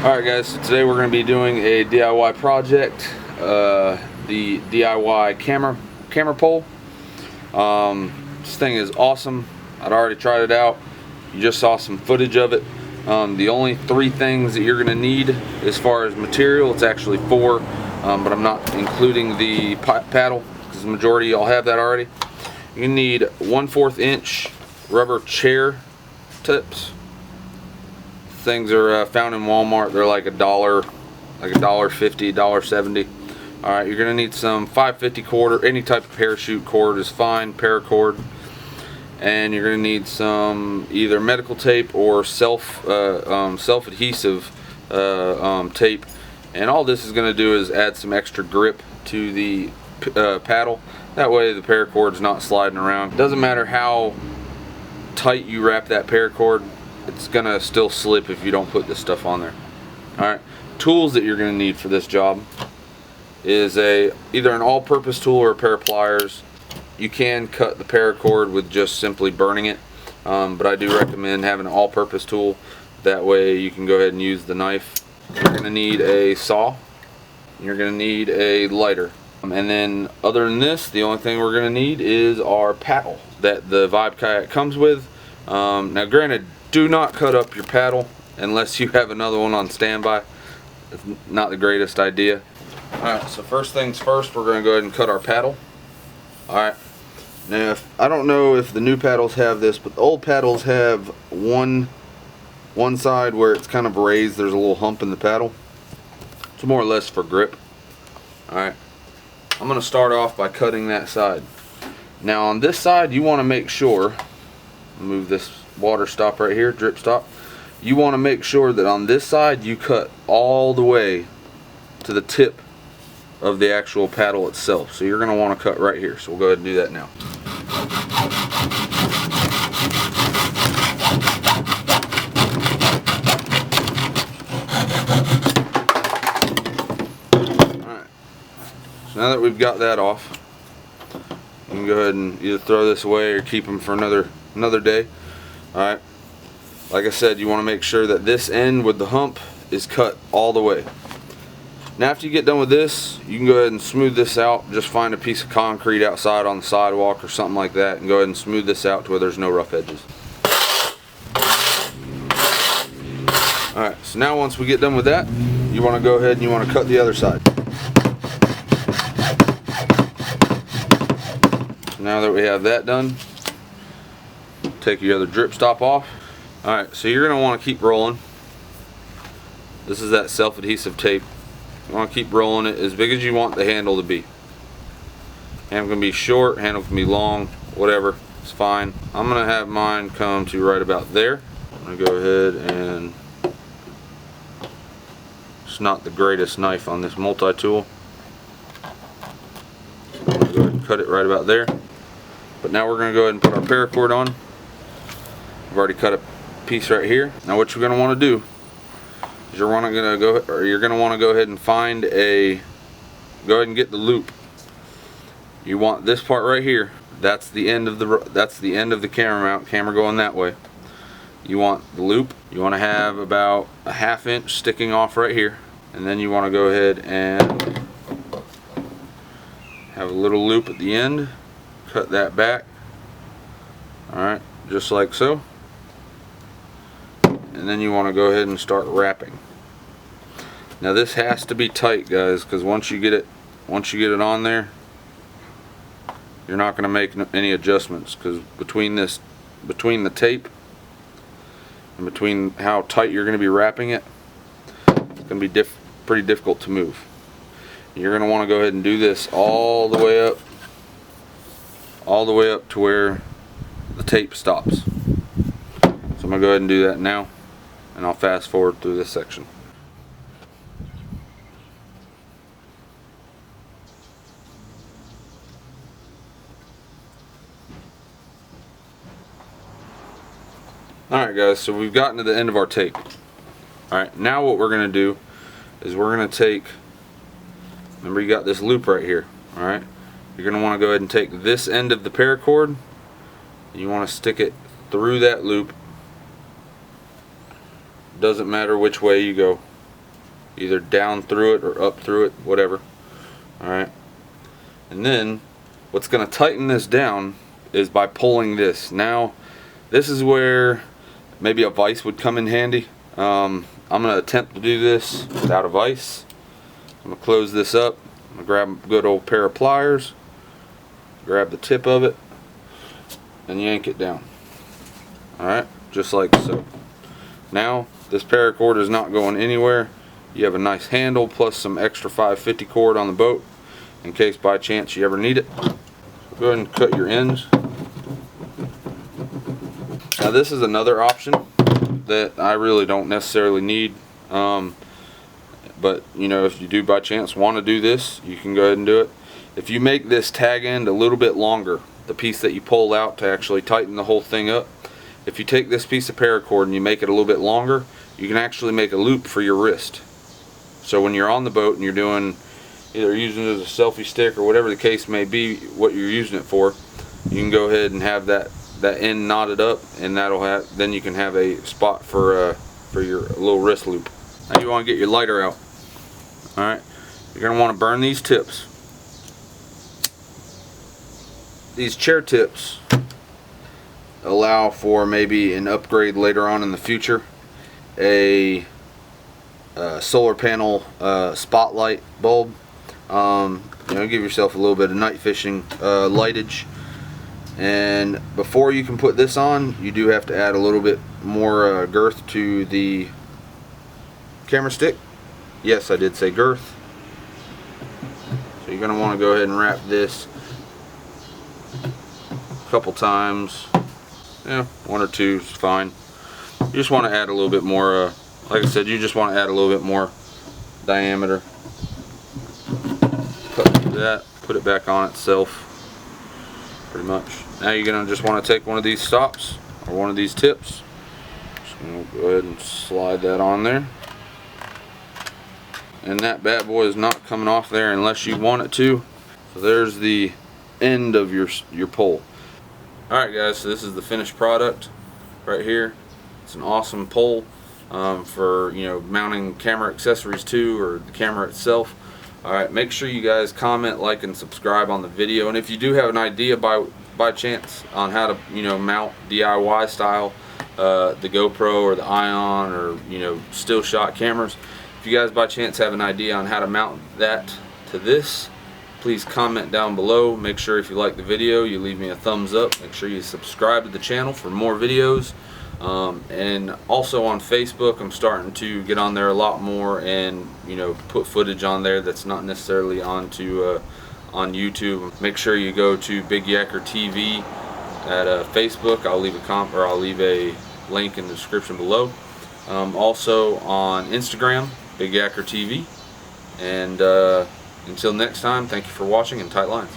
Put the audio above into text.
Alright guys, so today we're going to be doing a DIY project, the DIY camera pole. This thing is awesome. I'd already tried it out. You just saw some footage of it. The only three things that you're going to need as far as material, it's actually four, but I'm not including the paddle because the majority of y'all have that already. You need 1/4 inch rubber chair tips. Things are found in Walmart. They're like $1, like $1.50, $1.70. Alright, you're gonna need some 550 cord, or any type of parachute cord is fine, paracord. And you're gonna need some either medical tape or self-adhesive tape. And all this is gonna do is add some extra grip to the paddle. That way the paracord's not sliding around. Doesn't matter how tight you wrap that paracord, it's gonna still slip if you don't put this stuff on there. Alright, tools that you're gonna need for this job is either an all-purpose tool or a pair of pliers. You can cut the paracord with just simply burning it, but I do recommend having an all-purpose tool. That way you can go ahead and use the knife. You're gonna need a saw. You're gonna need a lighter. And then other than this, the only thing we're gonna need is our paddle that the Vibe kayak comes with. Now granted, do not cut up your paddle unless you have another one on standby. It's not the greatest idea. Alright, so first things first, we're going to go ahead and cut our paddle. Alright, now I don't know if the new paddles have this, but the old paddles have one side where it's kind of raised. There's a little hump in the paddle. It's more or less for grip. Alright, I'm going to start off by cutting that side. Now on this side, you want to make sure, move this water stop right here, drip stop. You want to make sure that on this side you cut all the way to the tip of the actual paddle itself. So you're going to want to cut right here. So we'll go ahead and do that now. Alright. So now that we've got that off, you can go ahead and either throw this away or keep them for another day. Alright, like I said, you want to make sure that this end with the hump is cut all the way. Now after you get done with this, you can go ahead and smooth this out. Just find a piece of concrete outside on the sidewalk or something like that and go ahead and smooth this out to where there's no rough edges. Alright, so now once we get done with that, you want to go ahead and you want to cut the other side. So now that we have that done, take your other drip stop off. Alright, so you're going to want to keep rolling. This is that self-adhesive tape. You want to keep rolling it as big as you want the handle to be. Handle can be short, handle can be long, whatever, it's fine. I'm going to have mine come to right about there. I'm going to go ahead and, it's not the greatest knife on this multi-tool. I'm going to go ahead and cut it right about there. But now we're going to go ahead and put our paracord on. I've already cut a piece right here. Now what you're going to want to do is you're going to want to go ahead and go ahead and get the loop. You want this part right here. That's the end of the camera mount. Camera going that way. You want the loop. You want to have about a 1/2 inch sticking off right here, and then you want to go ahead and have a little loop at the end. Cut that back. Alright, just like so. And then you want to go ahead and start wrapping. Now this has to be tight, guys, because once you get it on there, you're not going to make any adjustments, because between the tape and between how tight you're going to be wrapping it, it's going to be pretty difficult to move. You're going to want to go ahead and do this all the way up to where the tape stops. So I'm going to go ahead and do that now, and I'll fast forward through this section. Alright guys, so we've gotten to the end of our tape. Alright, now what we're going to do is we're going to take, remember you got this loop right here, alright? You're going to want to go ahead and take this end of the paracord, and you want to stick it through that loop. Doesn't matter which way you go. either down through it or up through it, whatever. Alright, and then what's going to tighten this down is by pulling this. Now this is where maybe a vise would come in handy. I'm going to attempt to do this without a vise. I'm going to close this up. I'm going to grab a good old pair of pliers, grab the tip of it, and yank it down. Alright, just like so. Now this paracord is not going anywhere. You have a nice handle plus some extra 550 cord on the boat in case by chance you ever need it. So go ahead and cut your ends. Now this is another option that I really don't necessarily need, but you know, if you do by chance want to do this, you can go ahead and do it. If you make this tag end a little bit longer, the piece that you pull out to actually tighten the whole thing up, if you take this piece of paracord and you make it a little bit longer, you can actually make a loop for your wrist. So when you're on the boat and you're doing, either using it as a selfie stick or whatever the case may be, what you're using it for, you can go ahead and have that end knotted up, and that'll have, then you can have a spot for your little wrist loop. Now you want to get your lighter out. Alright, you're going to want to burn these tips. These chair tips allow for maybe an upgrade later on in the future. A solar panel spotlight bulb. You know, give yourself a little bit of night fishing lightage. And before you can put this on, you do have to add a little bit more girth to the camera stick. Yes, I did say girth. So you're going to want to go ahead and wrap this a couple times. Yeah, one or two is fine. You just want to add a little bit more, like I said, you just want to add a little bit more diameter. Cut that, put it back on itself, pretty much. Now you're going to just want to take one of these stops, or one of these tips. Just going to go ahead and slide that on there. And that bad boy is not coming off there unless you want it to. So there's the end of your pole. Alright guys, so this is the finished product right here. It's an awesome pole for, you know, mounting camera accessories to, or the camera itself. Alright, make sure you guys comment, like, and subscribe on the video. And if you do have an idea by chance on how to, you know, mount DIY style the GoPro or the Ion, or, you know, still shot cameras, if you guys by chance have an idea on how to mount that to this, please comment down below. Make sure if you like the video, you leave me a thumbs up. Make sure you subscribe to the channel for more videos. And also on Facebook, I'm starting to get on there a lot more, and, you know, put footage on there that's not necessarily on YouTube. Make sure you go to Big Yacker TV at Facebook. I'll leave a link in the description below. Also on Instagram, Big Yacker TV. And until next time, thank you for watching, and tight lines.